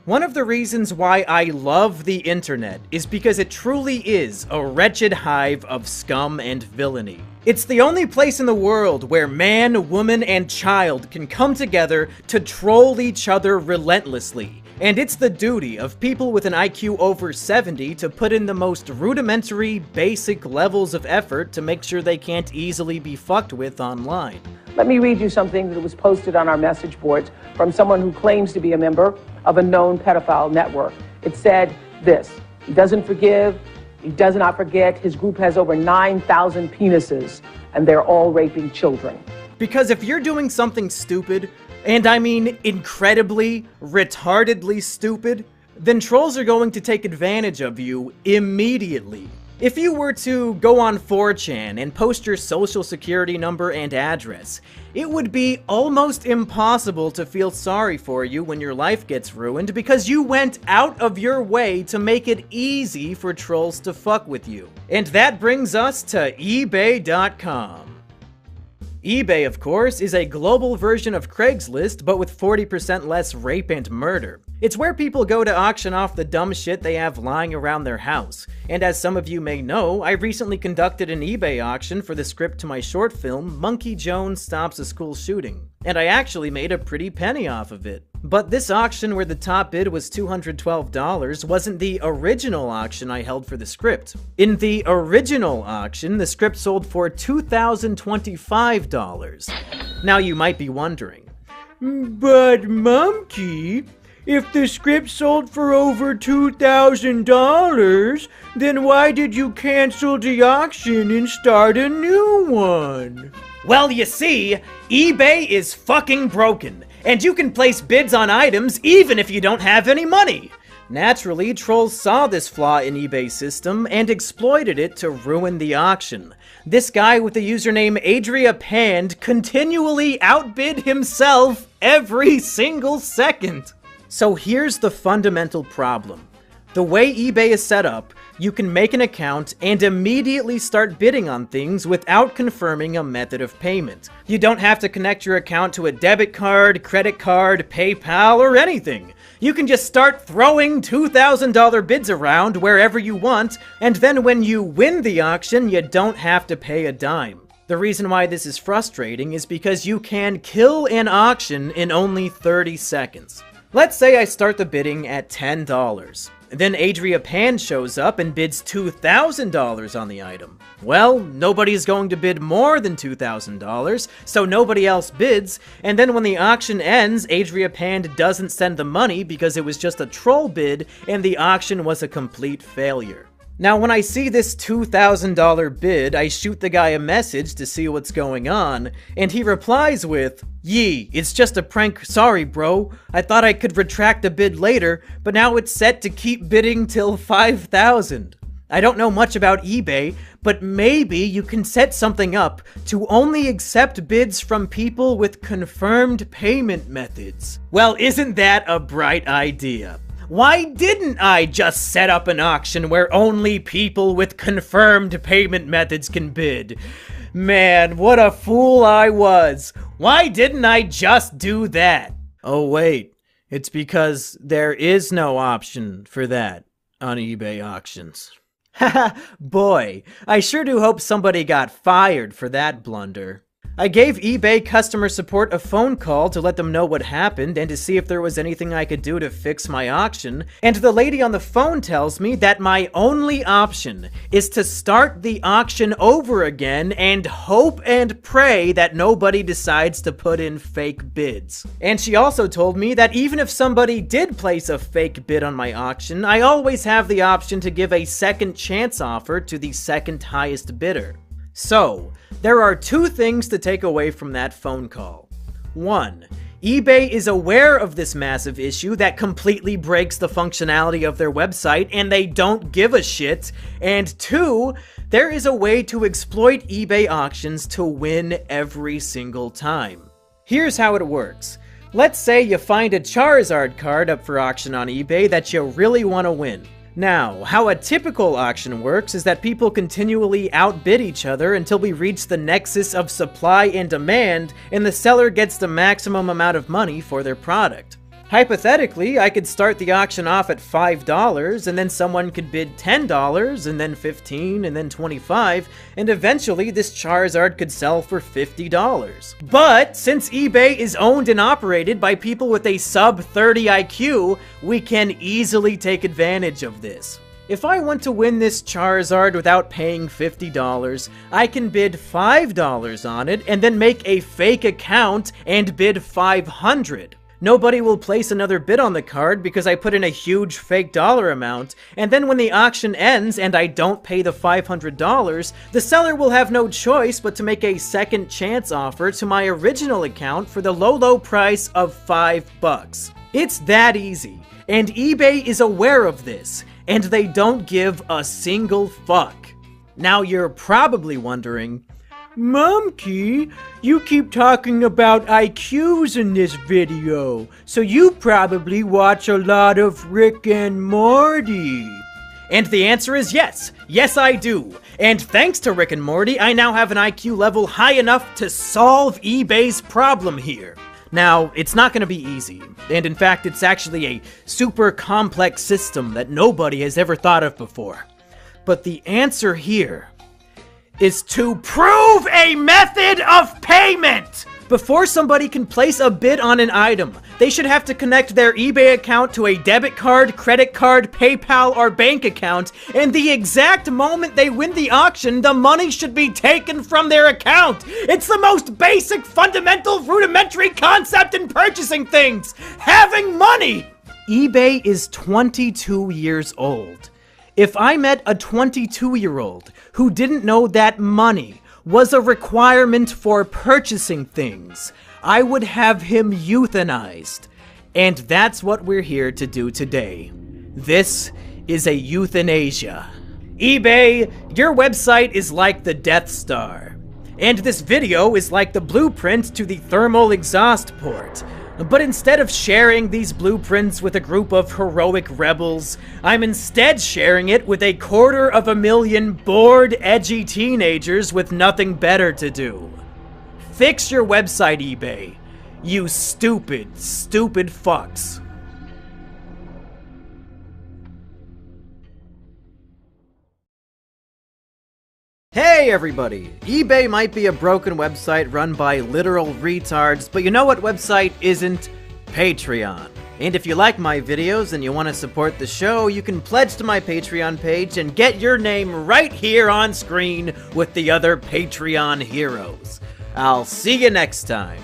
One of the reasons why I love the internet is because it truly is a wretched hive of scum and villainy. It's the only place in the world where man, woman, and child can come together to troll each other relentlessly. And it's the duty of people with an IQ over 70 to put in the most rudimentary, basic levels of effort to make sure they can't easily be fucked with online. Let me read you something that was posted on our message boards from someone who claims to be a member of a known pedophile network. It said this: he doesn't forgive, he does not forget, his group has over 9,000 penises, and they're all raping children. Because if you're doing something stupid, and I mean incredibly, retardedly stupid, then trolls are going to take advantage of you immediately. If you were to go on 4chan and post your social security number and address, it would be almost impossible to feel sorry for you when your life gets ruined because you went out of your way to make it easy for trolls to fuck with you. And that brings us to eBay.com. eBay, of course, is a global version of Craigslist, but with 40% less rape and murder. It's where people go to auction off the dumb shit they have lying around their house. And as some of you may know, I recently conducted an eBay auction for the script to my short film, Monkey Jones Stops a School Shooting. And I actually made a pretty penny off of it. But this auction where the top bid was $212 wasn't the original auction I held for the script. In the original auction, the script sold for $2,025. Now you might be wondering, but Monkey, if the script sold for over $2,000, then why did you cancel the auction and start a new one? Well, you see, eBay is fucking broken, and you can place bids on items even if you don't have any money. Naturally, trolls saw this flaw in eBay's system and exploited it to ruin the auction. This guy with the username Adria Pand continually outbid himself every single second. So here's the fundamental problem. The way eBay is set up, you can make an account and immediately start bidding on things without confirming a method of payment. You don't have to connect your account to a debit card, credit card, PayPal, or anything. You can just start throwing $2,000 bids around wherever you want, and then when you win the auction, you don't have to pay a dime. The reason why this is frustrating is because you can kill an auction in only 30 seconds. Let's say I start the bidding at $10. Then Adria Pan shows up and bids $2,000 on the item. Well, nobody's going to bid more than $2,000, so nobody else bids, and then when the auction ends, Adria Pan doesn't send the money because it was just a troll bid and the auction was a complete failure. Now, when I see this $2,000 bid, I shoot the guy a message to see what's going on, and he replies with, "Yee, it's just a prank, sorry bro. I thought I could retract the bid later, but now it's set to keep bidding till 5,000. I don't know much about eBay, but maybe you can set something up to only accept bids from people with confirmed payment methods." Well, isn't that a bright idea? Why didn't I just set up an auction where only people with confirmed payment methods can bid? Man, what a fool I was. Why didn't I just do that? Oh wait, it's because there is no option for that on eBay auctions. Haha, boy, I sure do hope somebody got fired for that blunder. I gave eBay customer support a phone call to let them know what happened and to see if there was anything I could do to fix my auction, and the lady on the phone tells me that my only option is to start the auction over again and hope and pray that nobody decides to put in fake bids. And she also told me that even if somebody did place a fake bid on my auction, I always have the option to give a second chance offer to the second highest bidder. So, there are two things to take away from that phone call. 1. eBay is aware of this massive issue that completely breaks the functionality of their website and they don't give a shit. And 2, there is a way to exploit eBay auctions to win every single time. Here's how it works. Let's say you find a Charizard card up for auction on eBay that you really want to win. Now, how a typical auction works is that people continually outbid each other until we reach the nexus of supply and demand, and the seller gets the maximum amount of money for their product. Hypothetically, I could start the auction off at $5, and then someone could bid $10, and then $15, and then $25, and eventually this Charizard could sell for $50. But since eBay is owned and operated by people with a sub-30 IQ, we can easily take advantage of this. If I want to win this Charizard without paying $50, I can bid $5 on it, and then make a fake account and bid $500. Nobody will place another bid on the card because I put in a huge fake dollar amount, and then when the auction ends and I don't pay the $500, the seller will have no choice but to make a second chance offer to my original account for the low price of $5. It's that easy, and eBay is aware of this, and they don't give a single fuck. Now you're probably wondering, Mumkey, you keep talking about IQs in this video, so you probably watch a lot of Rick and Morty. And the answer is yes. Yes, I do. And thanks to Rick and Morty, I now have an IQ level high enough to solve eBay's problem here. Now, it's not going to be easy, and in fact, it's actually a super complex system that nobody has ever thought of before. But the answer here is to prove a method of payment! Before somebody can place a bid on an item, they should have to connect their eBay account to a debit card, credit card, PayPal, or bank account, and the exact moment they win the auction, the money should be taken from their account! It's the most basic, fundamental, rudimentary concept in purchasing things! Having money! eBay is 22 years old. If I met a 22-year-old who didn't know that money was a requirement for purchasing things, I would have him euthanized. And that's what we're here to do today. This is a euthanasia. eBay, your website is like the Death Star. And this video is like the blueprint to the thermal exhaust port. But instead of sharing these blueprints with a group of heroic rebels, I'm instead sharing it with 250,000 bored, edgy teenagers with nothing better to do. Fix your website, eBay. You stupid, stupid fucks. Hey everybody! eBay might be a broken website run by literal retards, but you know what website isn't? Patreon. And if you like my videos and you want to support the show, you can pledge to my Patreon page and get your name right here on screen with the other Patreon heroes. I'll see you next time.